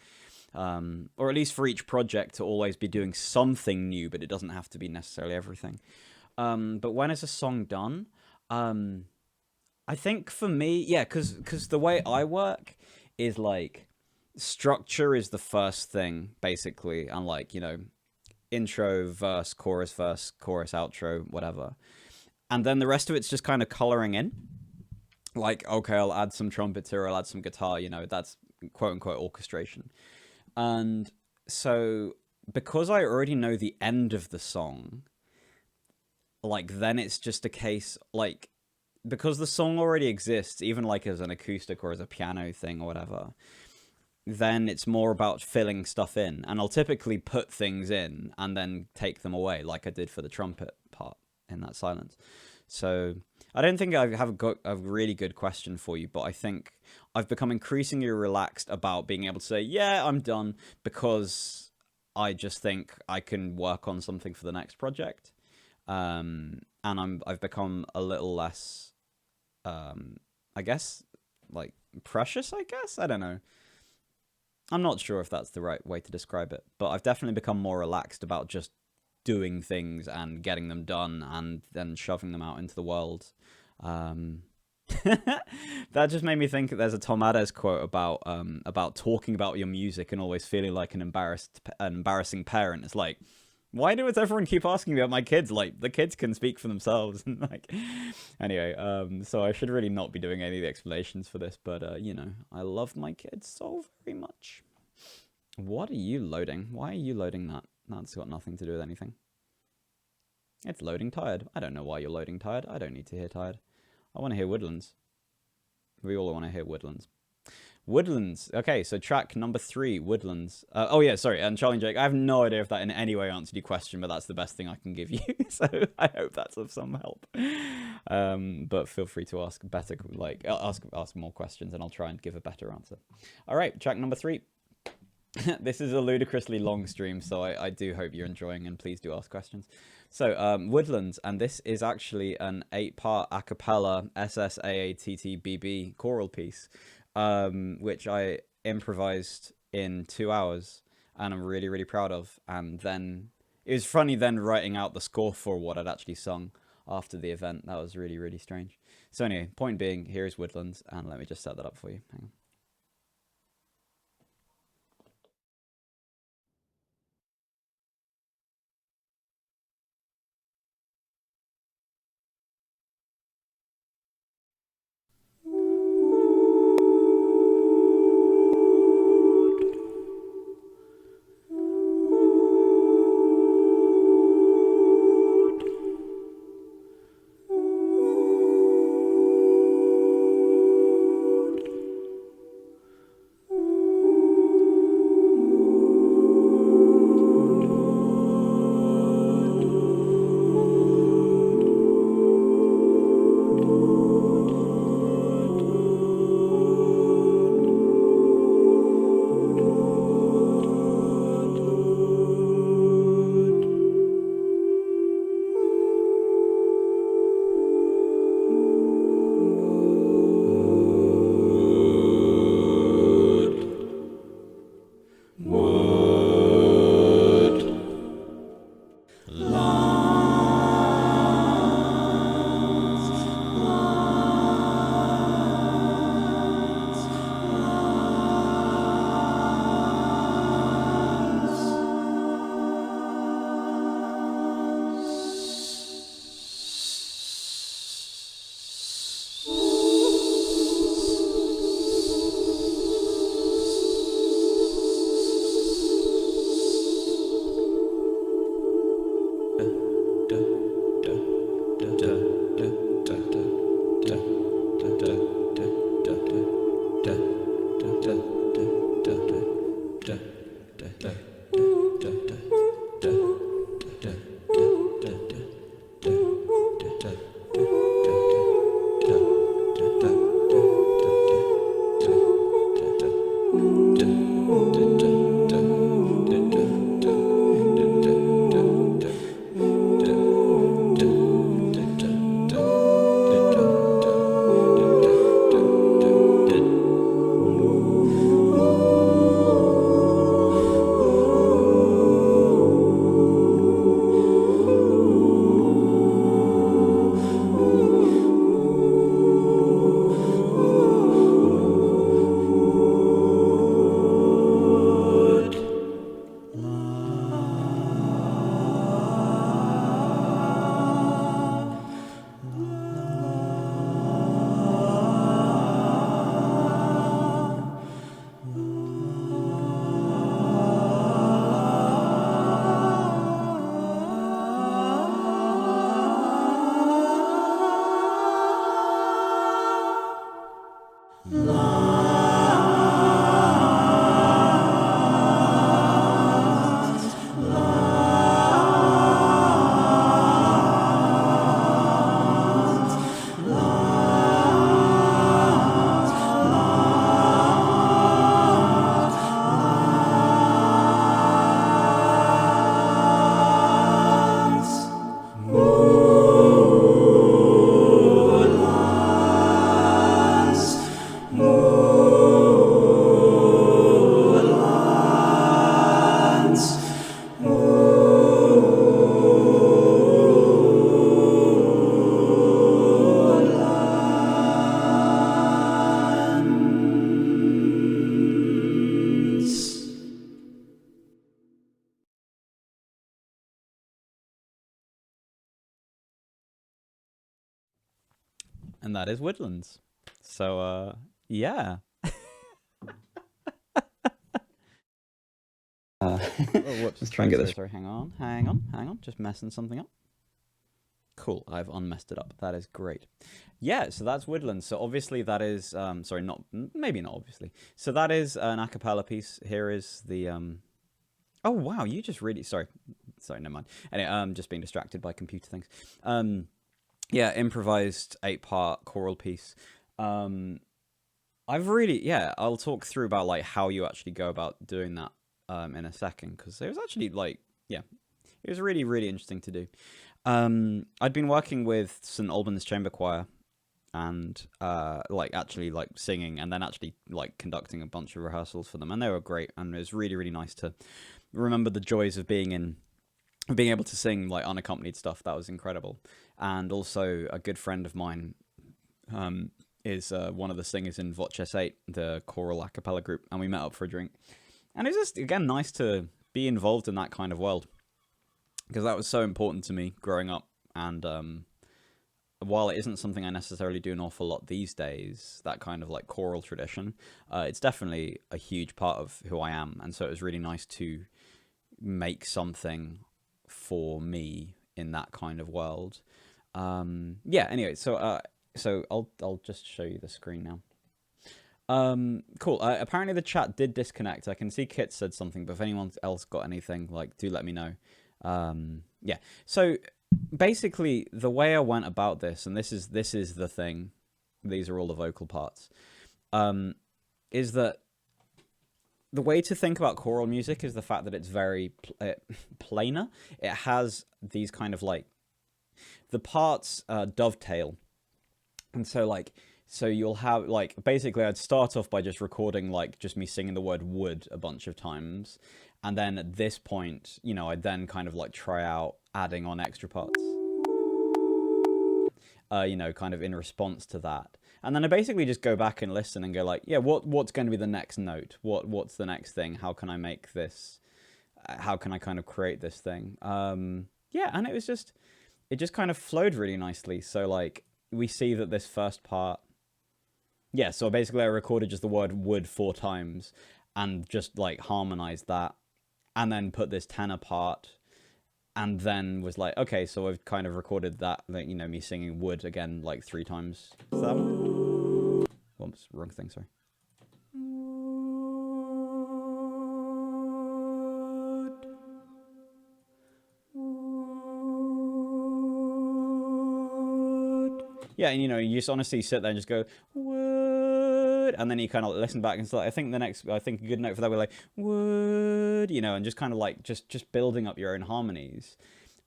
Or at least for each project to always be doing something new, but it doesn't have to be necessarily everything. But when is a song done? I think for me, yeah, because the way I work is like structure is the first thing, basically, and like, you know, intro, verse, chorus, outro, whatever. And then the rest of it's just kind of coloring in. Like, okay, I'll add some trumpet here, I'll add some guitar, you know, that's quote unquote orchestration. And so because I already know the end of the song, like, then it's just a case, like, because the song already exists, even like as an acoustic or as a piano thing or whatever, then it's more about filling stuff in. And I'll typically put things in and then take them away, like I did for the trumpet part in that silence. So I don't think I have got a really good question for you, but I think I've become increasingly relaxed about being able to say, yeah, I'm done, because I just think I can work on something for the next project. And I've become a little less, I guess, like, precious, I guess? I don't know. I'm not sure if that's the right way to describe it, but I've definitely become more relaxed about just doing things and getting them done and then shoving them out into the world. That just made me think that there's a Tom Ades quote about talking about your music and always feeling like an embarrassing parent. It's like, why does everyone keep asking me about my kids? Like, the kids can speak for themselves. Like, anyway, so I should really not be doing any of the explanations for this, but you know, I love my kids so very much. What are you loading? Why are you loading that? That's got nothing to do with anything. It's loading tired. I don't know why you're loading tired. I don't need to hear tired. I want to hear woodlands. We all want to hear woodlands. Woodlands. Okay, so track number 3, Woodlands. Oh yeah, sorry. And Charlie and Jake, I have no idea if that in any way answered your question, but that's the best thing I can give you. So I hope that's of some help. But feel free to ask better, like ask more questions, and I'll try and give a better answer. All right, track number 3. This is a ludicrously long stream, so I do hope you're enjoying, and please do ask questions. So, Woodlands, and this is actually an 8-part a cappella SSAATTBB choral piece, which I improvised in 2 hours, and I'm really, really proud of. And then it was funny then writing out the score for what I'd actually sung after the event. That was really, really strange. So anyway, point being, here is Woodlands, and let me just set that up for you. Hang on. and that is Woodlands. So, yeah. Oh, whoops. Let's try and get this. Sorry, hang on. Just messing something up. Cool, I've unmessed it up. That is great. Yeah, so that's Woodlands. So obviously that is, sorry, maybe not obviously. So that is an a cappella piece. Here is the, oh wow, you just really, sorry, never mind. Anyway, just being distracted by computer things. Yeah, improvised 8-part choral piece. I've really, yeah, I'll talk through about like how you actually go about doing that in a second, because it was actually like, yeah, it was really, really interesting to do. I'd been working with St. Albans Chamber Choir and like actually like singing and then actually like conducting a bunch of rehearsals for them, and they were great, and it was really, really nice to remember the joys of being able to sing like unaccompanied stuff. That was incredible. And also a good friend of mine is one of the singers in Voces 8, the choral a cappella group, and we met up for a drink. And it was just, again, nice to be involved in that kind of world, because that was so important to me growing up. And while it isn't something I necessarily do an awful lot these days, that kind of like choral tradition, it's definitely a huge part of who I am. And so it was really nice to make something for me in that kind of world. Yeah, anyway, so I'll just show you the screen now. Cool. Apparently the chat did disconnect. I can see Kit said something, but if anyone else got anything, like, do let me know. Yeah. So basically, the way I went about this, and this is the thing. These are all the vocal parts. Is that the way to think about choral music is the fact that it's very planar. It has these kind of like the parts dovetail, and so like. So you'll have, like, basically I'd start off by just recording, like, just me singing the word wood a bunch of times. And then at this point, you know, I'd then kind of, like, try out adding on extra parts. You know, kind of in response to that. And then I basically just go back and listen and go, like, yeah, what's going to be the next note? What's the next thing? How can I make this? How can I kind of create this thing? Yeah, and it just kind of flowed really nicely. So, like, we see that this first part... Yeah, so basically I recorded just the word wood 4 times and just like harmonized that, and then put this tenor part, and then was like, okay, so I've kind of recorded that, like, you know, me singing wood again like 3 times. Is that one? Oops, wrong thing, sorry. Yeah, and you know, you just honestly sit there and just go, wood, and then you kind of listen back and start, I think a good note for that would be like, wood, you know, and just kind of like, just building up your own harmonies.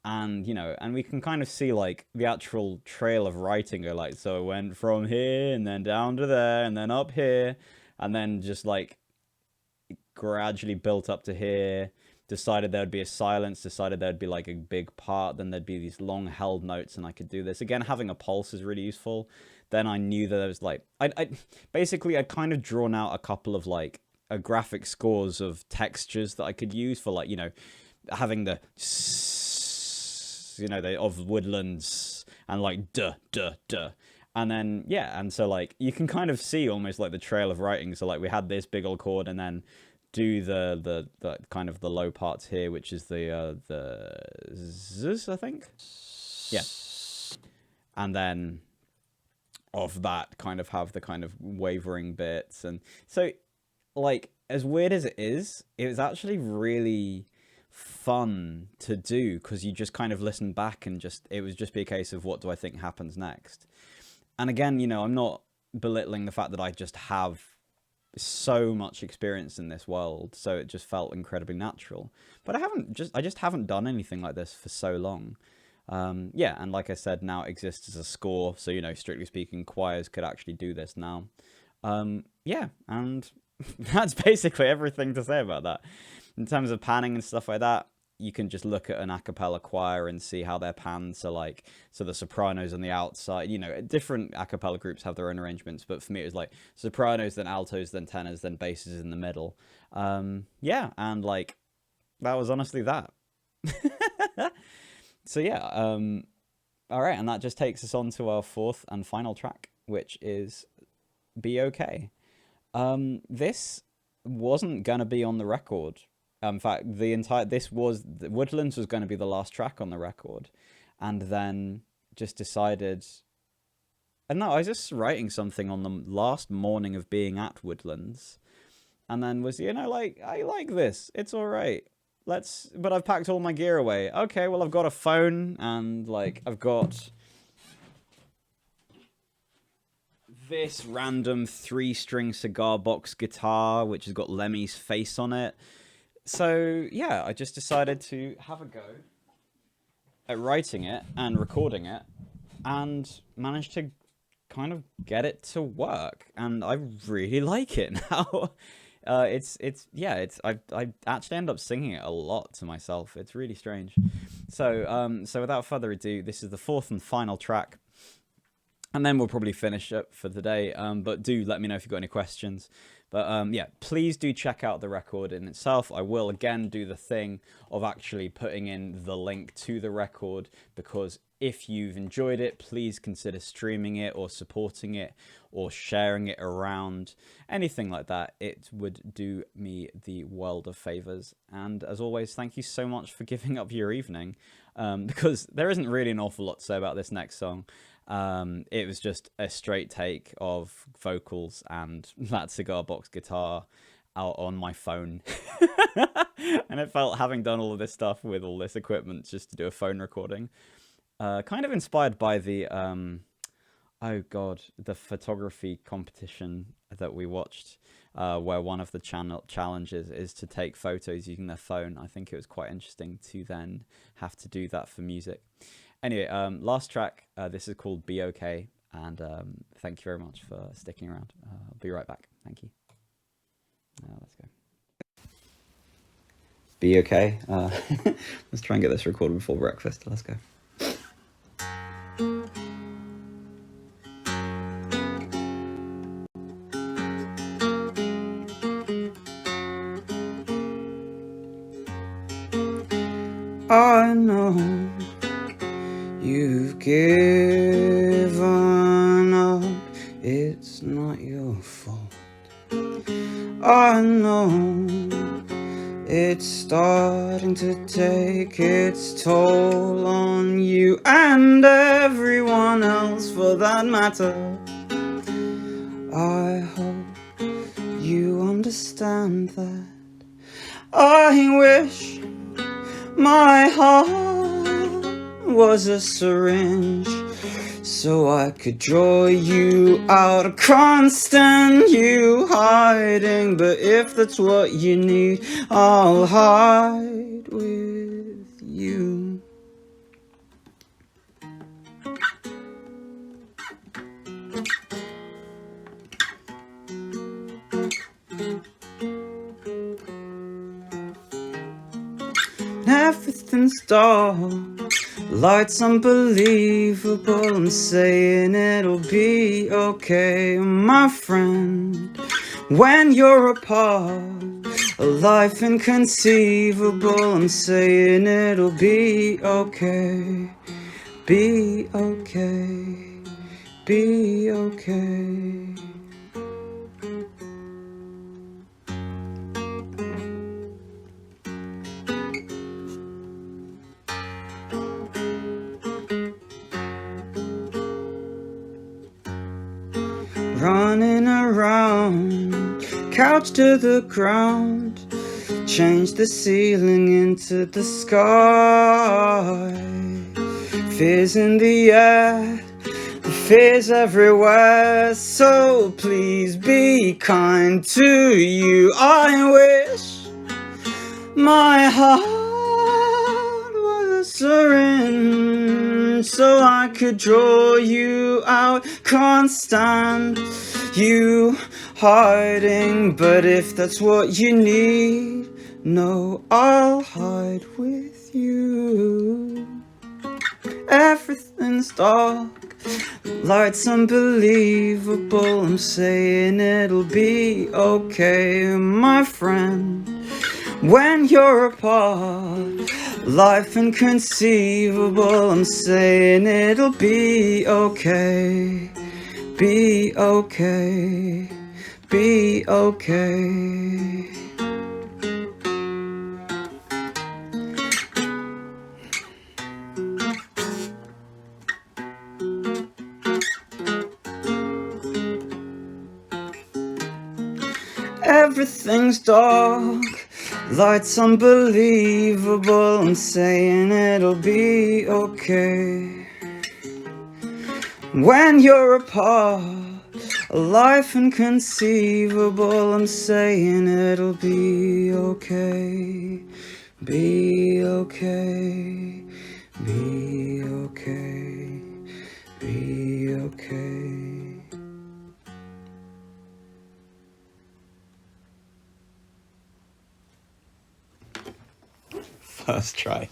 And, you know, and we can kind of see like the actual trail of writing go like, so it went from here and then down to there and then up here, and then just like gradually built up to here. Decided there'd be a silence, decided there'd be like a big part, then there'd be these long held notes, and I could do this. Again, having a pulse is really useful. Then I knew that there was like, I'd kind of drawn out a couple of like graphic scores of textures that I could use for, like, you know, having the, you know, of woodlands, and like duh, duh, duh. And then, yeah, and so like, you can kind of see almost like the trail of writing. So like we had this big old chord, and then do the kind of the low parts here, which is the zzz, I think. Yeah. And then of that kind of have the kind of wavering bits. And so, like, as weird as it was actually really fun to do, because you just kind of listen back and it would just be a case of what do I think happens next. And again, you know, I'm not belittling the fact that I just have so much experience in this world, so it just felt incredibly natural. But I just haven't done anything like this for so long. Yeah, and like I said, now it exists as a score, so, you know, strictly speaking, choirs could actually do this now. Yeah, and that's basically everything to say about that. In terms of panning and stuff like that, you can just look at an a cappella choir and see how they're panned. So like, so the sopranos on the outside, you know, different a cappella groups have their own arrangements, but for me it was like sopranos, then altos, then tenors, then basses in the middle. Yeah, and like, that was honestly that. So yeah, Alright, and that just takes us on to our fourth and final track, which is b.o.k. This wasn't gonna be on the record. In fact, Woodlands was gonna be the last track on the record, and then just decided. And no, I was just writing something on the last morning of being at Woodlands, and then was, like, I like this. It's all right. But I've packed all my gear away. Okay, well, I've got a phone, and, like, I've got this random 3-string cigar box guitar, which has got Lemmy's face on it. So, yeah, I just decided to have a go at writing it and recording it, and managed to kind of get it to work, and I really like it now. I actually end up singing it a lot to myself. It's really strange. So without further ado, this is the fourth and final track, and then we'll probably finish up for the day. But do let me know if you've got any questions. But yeah, please do check out the record in itself. I will again do the thing of actually putting in the link to the record, because if you've enjoyed it, please consider streaming it or supporting it or sharing it around, anything like that. It would do me the world of favors. And as always, thank you so much for giving up your evening, because there isn't really an awful lot to say about this next song. It was just a straight take of vocals and that cigar box guitar out on my phone. And it felt, having done all of this stuff with all this equipment, just to do a phone recording. Kind of inspired by the the photography competition that we watched, where one of the challenges is to take photos using their phone. I think it was quite interesting to then have to do that for music. Anyway, last track, this is called b.o.k, and thank you very much for sticking around. I'll be right back. Thank you. Let's go. b.o.k. Let's try and get this recorded before breakfast. Let's go. I know you've given up, it's not your fault. I know it's starting to take its toll on you and everyone else for that matter. I hope you understand that. I wish my heart was a syringe, so I could draw you out. I can't stand you hiding, but if that's what you need, I'll hide with you. Everything's dark, light's unbelievable. I'm saying it'll be okay, my friend. When you're apart, a life inconceivable. I'm saying it'll be okay, be okay, be okay. Running around, couch to the ground, change the ceiling into the sky. Fears in the air, fears everywhere, so please be kind to you. I wish my heart was a syringe, so I could draw you out. Can't stand you hiding, but if that's what you need, no, I'll hide with you. Everything's dark, light's unbelievable. I'm saying it'll be okay, my friend. When you're apart, life inconceivable. I'm saying it'll be okay, be okay, be okay. Everything's dark, light's unbelievable. I'm saying it'll be okay. When you're apart, a life inconceivable. I'm saying it'll be okay, be okay, be okay, be okay. First try.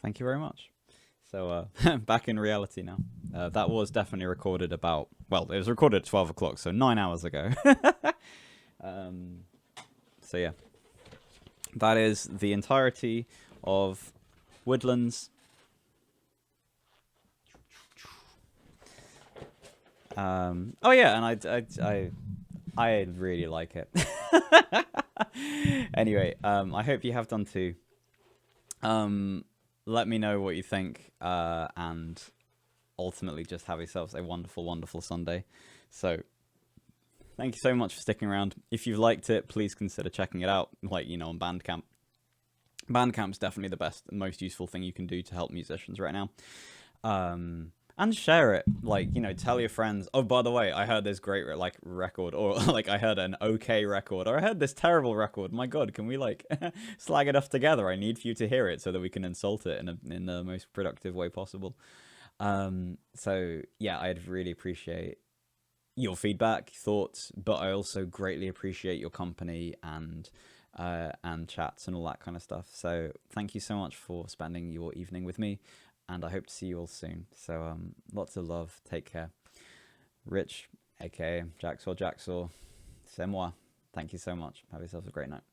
Thank you very much. So back in reality now. That was definitely recorded about, well, it was recorded at 12 o'clock, so 9 hours ago. So yeah, that is the entirety of Woodlands. Oh yeah, and I really like it. Anyway, I hope you have done too. Let me know what you think, and ultimately just have yourselves a wonderful, wonderful Sunday. So thank you so much for sticking around. If you've liked it, please consider checking it out, like, you know, on Bandcamp. Bandcamp's definitely the best and most useful thing you can do to help musicians right now. And share it, like, you know, tell your friends, oh, by the way, I heard this great like record, or like I heard an okay record, or I heard this terrible record. My god, can we like slag it off together? I need for you to hear it so that we can insult it in the most productive way possible. So yeah, I'd really appreciate your feedback, thoughts, but I also greatly appreciate your company and chats and all that kind of stuff. So thank you so much for spending your evening with me, and I hope to see you all soon. So lots of love. Take care. Rich, aka Jacksaw, c'est moi. Thank you so much. Have yourselves a great night.